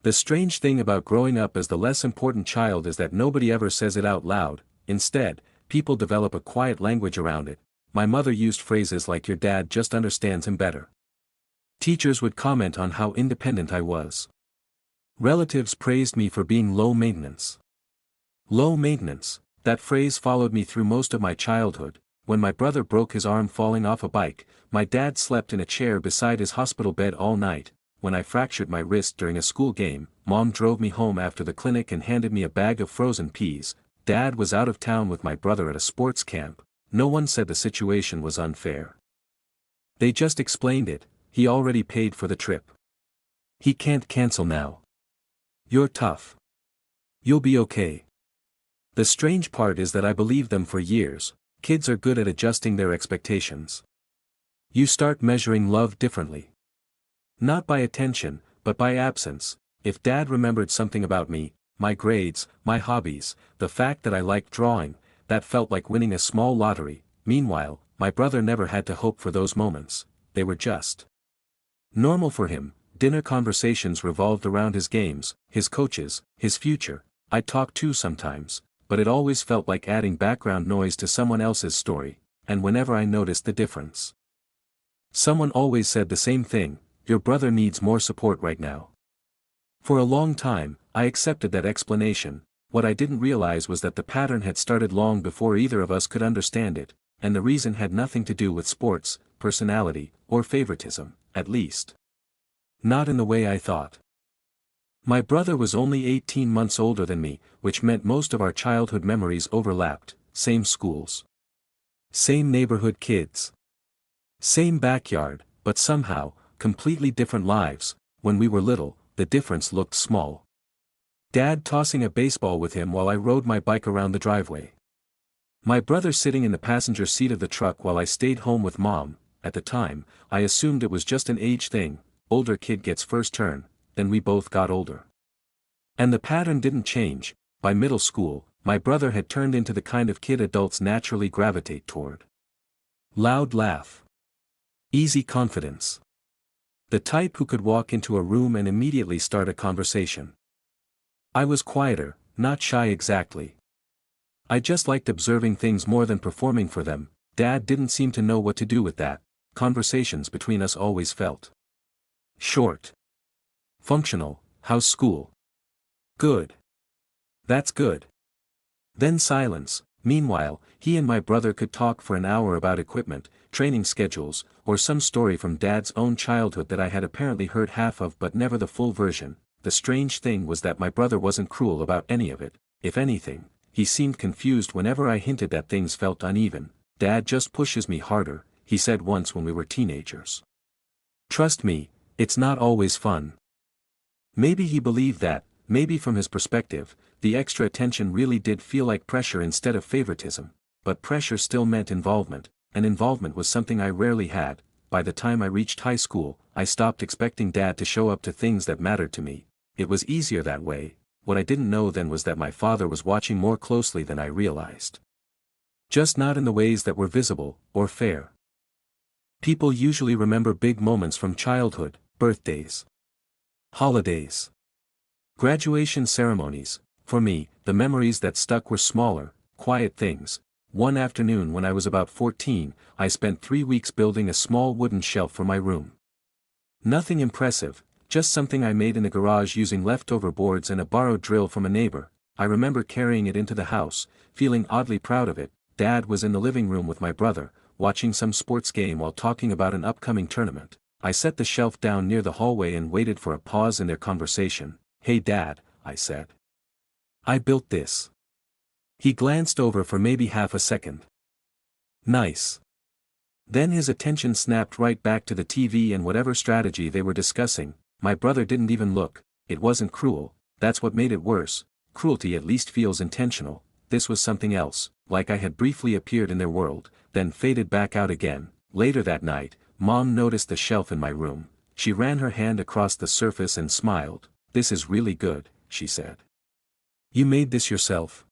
The strange thing about growing up as the less important child is that nobody ever says it out loud. Instead, people develop a quiet language around it. My mother used phrases like "your dad just understands him better." Teachers would comment on how independent I was. Relatives praised me for being low maintenance. Low maintenance, that phrase followed me through most of my childhood. When my brother broke his arm falling off a bike, my dad slept in a chair beside his hospital bed all night. When I fractured my wrist during a school game, Mom drove me home after the clinic and handed me a bag of frozen peas. Dad was out of town with my brother at a sports camp. No one said the situation was unfair. They just explained it. He already paid for the trip. He can't cancel now. You're tough. You'll be okay. The strange part is that I believed them for years. Kids are good at adjusting their expectations. You start measuring love differently. Not by attention, but by absence. If Dad remembered something about me, my grades, my hobbies, the fact that I liked drawing, that felt like winning a small lottery. Meanwhile, my brother never had to hope for those moments. They were just normal for him. Dinner conversations revolved around his games, his coaches, his future. I talked too sometimes, but it always felt like adding background noise to someone else's story, and whenever I noticed the difference, someone always said the same thing: "Your brother needs more support right now." For a long time, I accepted that explanation. What I didn't realize was that the pattern had started long before either of us could understand it, and the reason had nothing to do with sports, personality, or favoritism, at least not in the way I thought. My brother was only 18 months older than me, which meant most of our childhood memories overlapped. Same schools, same neighborhood kids, same backyard, but somehow, completely different lives. When we were little, the difference looked small. Dad tossing a baseball with him while I rode my bike around the driveway. My brother sitting in the passenger seat of the truck while I stayed home with Mom. At the time, I assumed it was just an age thing. Older kid gets first turn. Then we both got older. And the pattern didn't change. By middle school, my brother had turned into the kind of kid adults naturally gravitate toward. Loud laugh. Easy confidence. The type who could walk into a room and immediately start a conversation. I was quieter, not shy exactly. I just liked observing things more than performing for them. Dad didn't seem to know what to do with that. Conversations between us always felt short. Functional. How's school? Good. That's good. Then silence. Meanwhile, he and my brother could talk for an hour about equipment, training schedules, or some story from Dad's own childhood that I had apparently heard half of but never the full version. The strange thing was that my brother wasn't cruel about any of it. If anything, he seemed confused whenever I hinted that things felt uneven. "Dad just pushes me harder," he said once when we were teenagers. "Trust me, it's not always fun." Maybe he believed that, maybe from his perspective, the extra attention really did feel like pressure instead of favoritism, but pressure still meant involvement, and involvement was something I rarely had. By the time I reached high school, I stopped expecting Dad to show up to things that mattered to me. It was easier that way. What I didn't know then was that my father was watching more closely than I realized. Just not in the ways that were visible, or fair. People usually remember big moments from childhood: birthdays, holidays, graduation ceremonies. For me, the memories that stuck were smaller, quiet things. One afternoon when I was about 14, I spent 3 weeks building a small wooden shelf for my room. Nothing impressive, just something I made in the garage using leftover boards and a borrowed drill from a neighbor. I remember carrying it into the house, feeling oddly proud of it. Dad was in the living room with my brother, watching some sports game while talking about an upcoming tournament. I set the shelf down near the hallway and waited for a pause in their conversation. "Hey Dad," I said. "I built this." He glanced over for maybe half a second. "Nice." Then his attention snapped right back to the TV and whatever strategy they were discussing. My brother didn't even look. It wasn't cruel. That's what made it worse. Cruelty at least feels intentional. This was something else, like I had briefly appeared in their world, then faded back out again. Later that night, Mom noticed the shelf in my room. She ran her hand across the surface and smiled. "This is really good," she said. "You made this yourself?"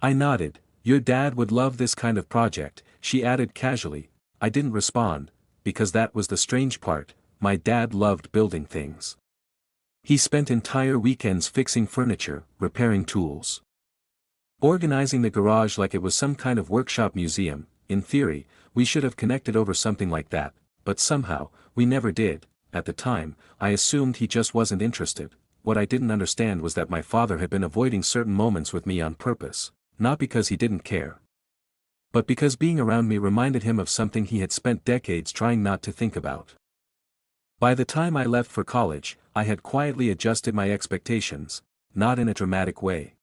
I nodded. "Your dad would love this kind of project," she added casually. I didn't respond, because that was the strange part. My dad loved building things. He spent entire weekends fixing furniture, repairing tools, organizing the garage like it was some kind of workshop museum. In theory, we should have connected over something like that, but somehow, we never did. At the time, I assumed he just wasn't interested. What I didn't understand was that my father had been avoiding certain moments with me on purpose, not because he didn't care, but because being around me reminded him of something he had spent decades trying not to think about. By the time I left for college, I had quietly adjusted my expectations, not in a dramatic way.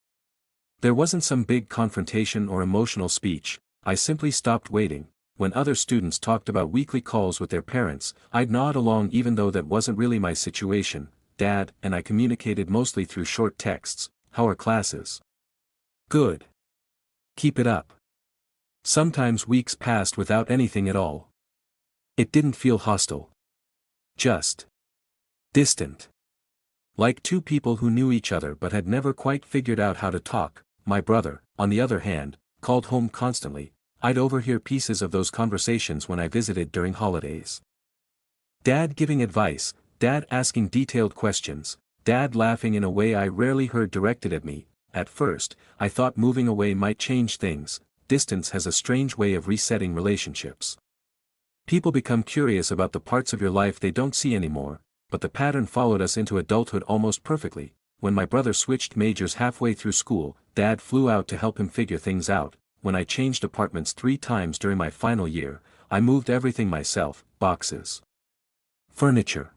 There wasn't some big confrontation or emotional speech. I simply stopped waiting. When other students talked about weekly calls with their parents, I'd nod along even though that wasn't really my situation. Dad and I communicated mostly through short texts. How are classes? Good. Keep it up. Sometimes weeks passed without anything at all. It didn't feel hostile. Just distant. Like two people who knew each other but had never quite figured out how to talk. My brother, on the other hand, called home constantly. I'd overhear pieces of those conversations when I visited during holidays. Dad giving advice, Dad asking detailed questions, Dad laughing in a way I rarely heard directed at me. At first, I thought moving away might change things. Distance has a strange way of resetting relationships. People become curious about the parts of your life they don't see anymore, but the pattern followed us into adulthood almost perfectly. When my brother switched majors halfway through school, Dad flew out to help him figure things out. When I changed apartments 3 times during my final year, I moved everything myself, boxes, furniture.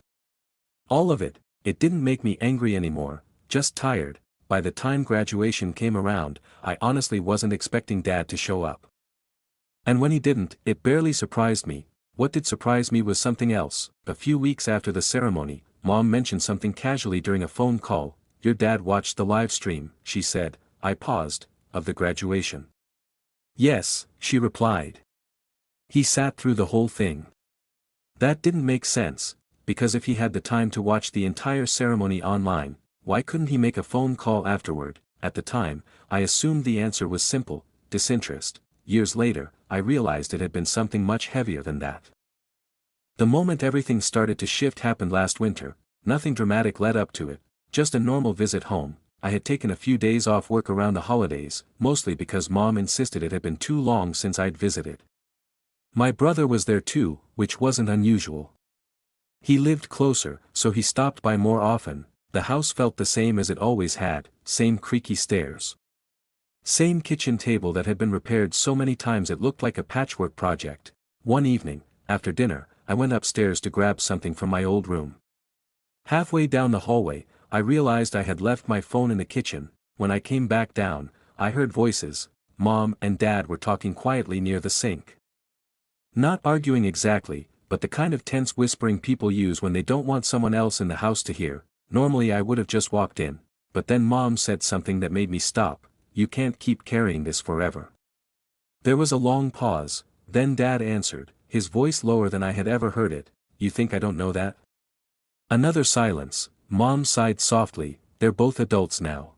All of it. It didn't make me angry anymore, just tired. By the time graduation came around, I honestly wasn't expecting Dad to show up. And when he didn't, it barely surprised me. What did surprise me was something else. A few weeks after the ceremony, Mom mentioned something casually during a phone call. Your dad watched the live stream, she said. I paused, of the graduation. Yes, she replied. He sat through the whole thing. That didn't make sense, because if he had the time to watch the entire ceremony online, why couldn't he make a phone call afterward? At the time, I assumed the answer was simple, disinterest. Years later, I realized it had been something much heavier than that. The moment everything started to shift happened last winter. Nothing dramatic led up to it, just a normal visit home. I had taken a few days off work around the holidays, mostly because Mom insisted it had been too long since I'd visited. My brother was there too, which wasn't unusual. He lived closer, so he stopped by more often. The house felt the same as it always had, same creaky stairs. Same kitchen table that had been repaired so many times it looked like a patchwork project. One evening, after dinner, I went upstairs to grab something from my old room. Halfway down the hallway, I realized I had left my phone in the kitchen. When I came back down, I heard voices. Mom and Dad were talking quietly near the sink. Not arguing exactly, but the kind of tense whispering people use when they don't want someone else in the house to hear. Normally I would have just walked in, but then Mom said something that made me stop. You can't keep carrying this forever. There was a long pause, then Dad answered, his voice lower than I had ever heard it. You think I don't know that? Another silence. Mom sighed softly. They're both adults now.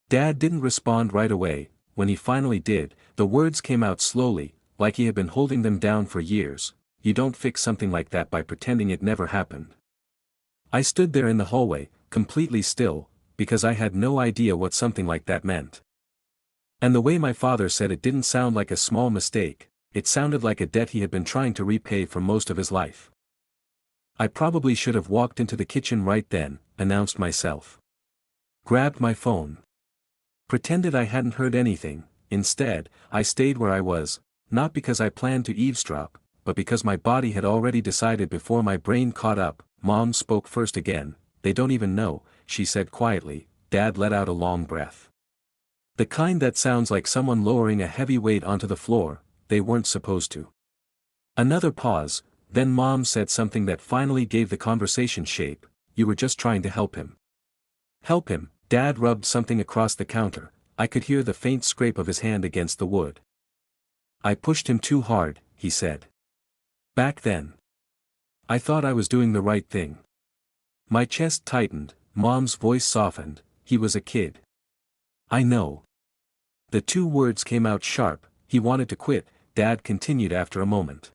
Dad didn't respond right away. When he finally did, the words came out slowly, like he had been holding them down for years. You don't fix something like that by pretending it never happened. I stood there in the hallway, completely still, because I had no idea what something like that meant. And the way my father said it didn't sound like a small mistake, it sounded like a debt he had been trying to repay for most of his life. I probably should have walked into the kitchen right then, announced myself. Grabbed my phone. Pretended I hadn't heard anything. Instead, I stayed where I was, not because I planned to eavesdrop, but because my body had already decided before my brain caught up. Mom spoke first again. They don't even know, she said quietly. Dad let out a long breath. The kind that sounds like someone lowering a heavy weight onto the floor. They weren't supposed to. Another pause, then Mom said something that finally gave the conversation shape. You were just trying to help him. Help him? Dad rubbed something across the counter. I could hear the faint scrape of his hand against the wood. I pushed him too hard, he said. Back then. I thought I was doing the right thing. My chest tightened, Mom's voice softened. He was a kid. I know. The 2 words came out sharp. He wanted to quit, Dad continued after a moment.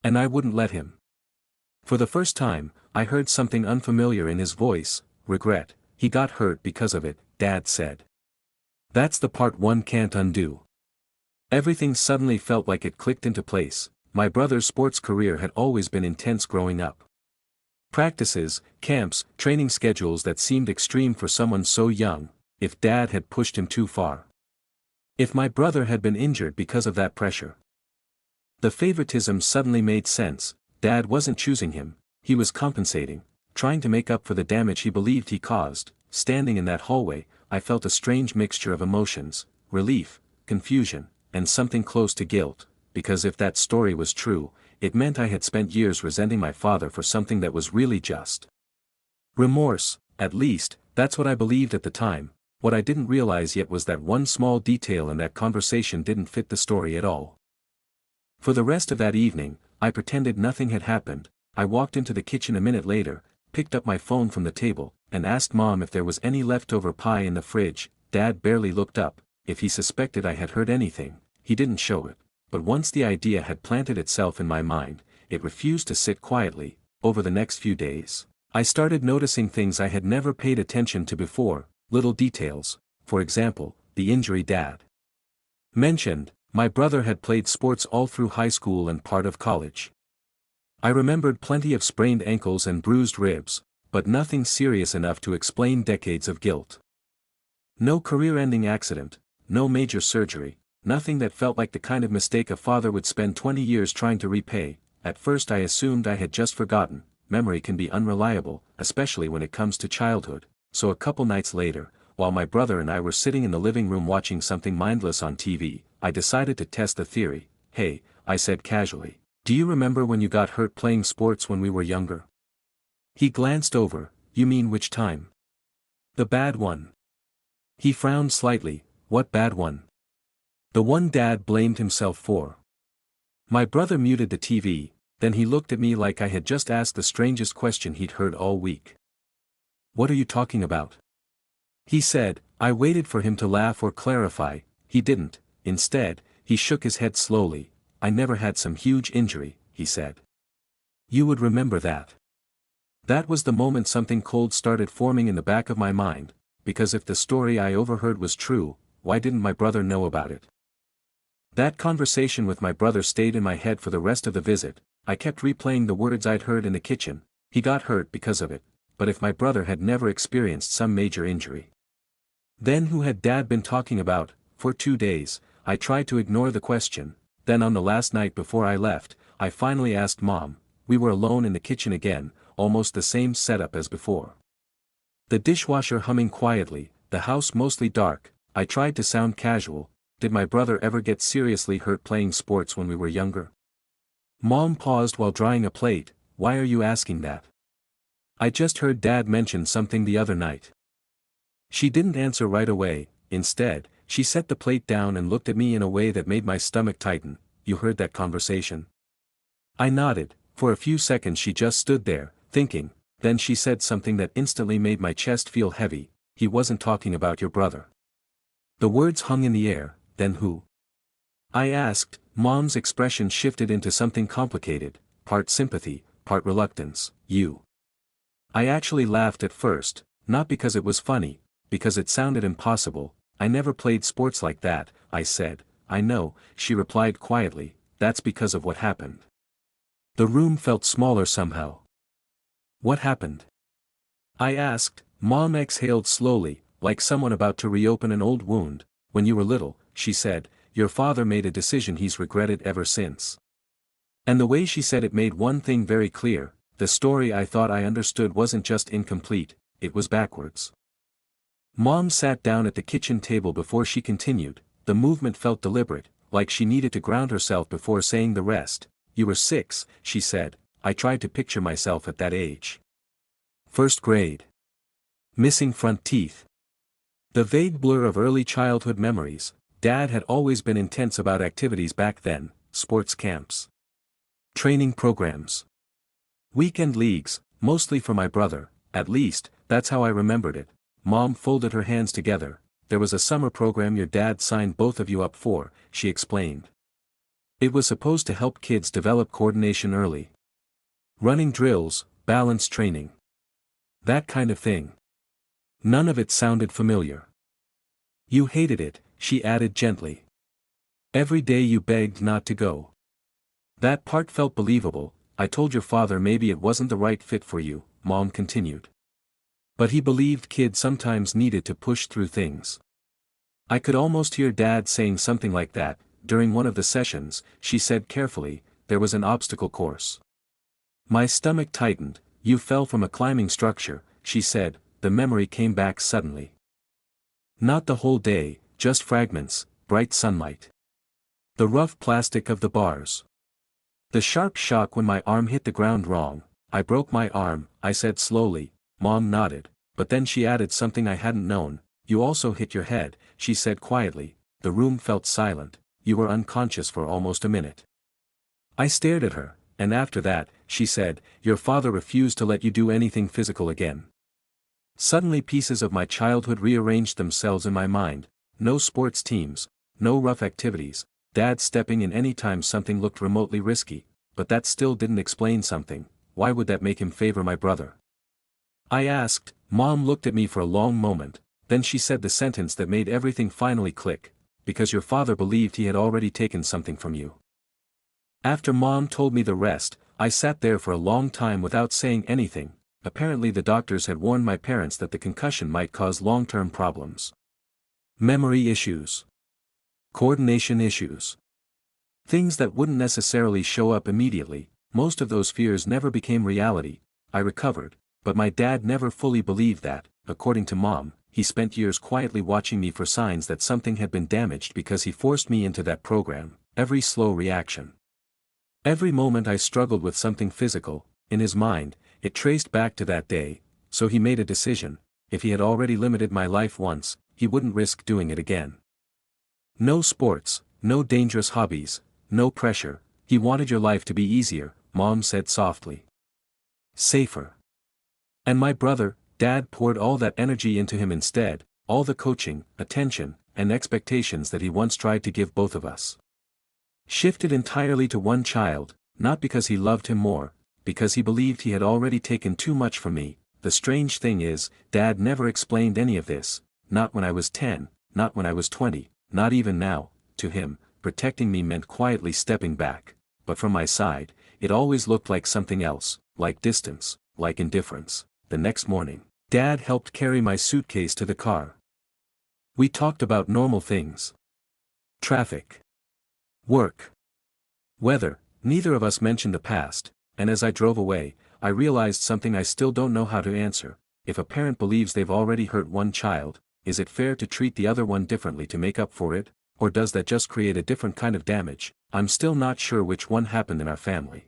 And I wouldn't let him. For the first time, I heard something unfamiliar in his voice, regret, he got hurt because of it, Dad said. That's the part one can't undo. Everything suddenly felt like it clicked into place. My brother's sports career had always been intense growing up. Practices, camps, training schedules that seemed extreme for someone so young, if Dad had pushed him too far. If my brother had been injured because of that pressure. The favoritism suddenly made sense. Dad wasn't choosing him, he was compensating, trying to make up for the damage he believed he caused. Standing in that hallway, I felt a strange mixture of emotions, relief, confusion, and something close to guilt, because if that story was true, it meant I had spent years resenting my father for something that was really just. Remorse, at least, that's what I believed at the time. What I didn't realize yet was that one small detail in that conversation didn't fit the story at all. For the rest of that evening, I pretended nothing had happened. I walked into the kitchen a minute later, picked up my phone from the table, and asked Mom if there was any leftover pie in the fridge. Dad barely looked up. If he suspected I had heard anything, he didn't show it. But once the idea had planted itself in my mind, it refused to sit quietly. Over the next few days, I started noticing things I had never paid attention to before, little details. For example, the injury Dad mentioned. My brother had played sports all through high school and part of college. I remembered plenty of sprained ankles and bruised ribs, but nothing serious enough to explain decades of guilt. No career-ending accident, no major surgery, nothing that felt like the kind of mistake a father would spend 20 years trying to repay. At first I assumed I had just forgotten. Memory can be unreliable, especially when it comes to childhood. So a couple nights later, while my brother and I were sitting in the living room watching something mindless on TV, I decided to test the theory. "Hey," I said casually, "do you remember when you got hurt playing sports when we were younger?" He glanced over. "You mean which time?" "The bad one." He frowned slightly. "What bad one?" "The one Dad blamed himself for." My brother muted the TV, then he looked at me like I had just asked the strangest question he'd heard all week. "What are you talking about?" he said. I waited for him to laugh or clarify. He didn't. Instead, he shook his head slowly. "I never had some huge injury," he said. "You would remember that." That was the moment something cold started forming in the back of my mind, because if the story I overheard was true, why didn't my brother know about it? That conversation with my brother stayed in my head for the rest of the visit. I kept replaying the words I'd heard in the kitchen. He got hurt because of it. But if my brother had never experienced some major injury, then who had Dad been talking about? For 2 days, I tried to ignore the question. Then on the last night before I left, I finally asked Mom. We were alone in the kitchen again, almost the same setup as before. The dishwasher humming quietly, the house mostly dark. I tried to sound casual. "Did my brother ever get seriously hurt playing sports when we were younger?" Mom paused while drying a plate. "Why are you asking that?" "I just heard Dad mention something the other night." She didn't answer right away. Instead, she set the plate down and looked at me in a way that made my stomach tighten. "You heard that conversation?" I nodded. For a few seconds she just stood there, thinking. Then she said something that instantly made my chest feel heavy. "He wasn't talking about your brother." The words hung in the air. "Then who?" I asked. Mom's expression shifted into something complicated, part sympathy, part reluctance. "You." I actually laughed at first, not because it was funny, because it sounded impossible. "I never played sports like that," I said. "I know," she replied quietly, "that's because of what happened." The room felt smaller somehow. "What happened?" I asked. Mom exhaled slowly, like someone about to reopen an old wound. "When you were little," she said, "your father made a decision he's regretted ever since." And the way she said it made one thing very clear. The story I thought I understood wasn't just incomplete, it was backwards. Mom sat down at the kitchen table before she continued. The movement felt deliberate, like she needed to ground herself before saying the rest. "You were 6, she said. I tried to picture myself at that age. 1st grade. Missing front teeth." The vague blur of early childhood memories. Dad had always been intense about activities back then, sports camps, training programs, weekend leagues, mostly for my brother. At least, that's how I remembered it. Mom folded her hands together. "There was a summer program your dad signed both of you up for," she explained. "It was supposed to help kids develop coordination early. Running drills, balance training. That kind of thing." None of it sounded familiar. You hated it, she added gently. Every day you begged not to go. That part felt believable. I told your father maybe it wasn't the right fit for you, Mom continued. But he believed kids sometimes needed to push through things. I could almost hear Dad saying something like that. During one of the sessions, she said carefully, there was an obstacle course. My stomach tightened. You fell from a climbing structure, she said. The memory came back suddenly. Not the whole day, just fragments, bright sunlight. The rough plastic of the bars. The sharp shock when my arm hit the ground wrong. I broke my arm, I said slowly. Mom nodded, but then she added something I hadn't known. You also hit your head, she said quietly. The room felt silent. You were unconscious for almost a minute. I stared at her, and after that, she said, your father refused to let you do anything physical again. Suddenly pieces of my childhood rearranged themselves in my mind. No sports teams, no rough activities, Dad stepping in any time something looked remotely risky, but that still didn't explain something. Why would that make him favor my brother? I asked. Mom looked at me for a long moment, then she said the sentence that made everything finally click, because your father believed he had already taken something from you. After Mom told me the rest, I sat there for a long time without saying anything. Apparently the doctors had warned my parents that the concussion might cause long-term problems. Memory issues. Coordination issues. Things that wouldn't necessarily show up immediately. Most of those fears never became reality. I recovered, but my dad never fully believed that. According to Mom, he spent years quietly watching me for signs that something had been damaged because he forced me into that program. Every slow reaction. Every moment I struggled with something physical, in his mind, it traced back to that day, so he made a decision. If he had already limited my life once, he wouldn't risk doing it again. No sports, no dangerous hobbies, no pressure. He wanted your life to be easier, Mom said softly. Safer. And my brother, Dad poured all that energy into him instead, all the coaching, attention, and expectations that he once tried to give both of us. Shifted entirely to one child, not because he loved him more, because he believed he had already taken too much from me. The strange thing is, Dad never explained any of this, not when I was 10, not when I was 20, not even now. To him, protecting me meant quietly stepping back, but from my side, it always looked like something else, like distance, like indifference. The next morning, Dad helped carry my suitcase to the car. We talked about normal things. Traffic. Work. Weather. Neither of us mentioned the past, and as I drove away, I realized something I still don't know how to answer. If a parent believes they've already hurt one child, is it fair to treat the other one differently to make up for it, or does that just create a different kind of damage? I'm still not sure which one happened in our family.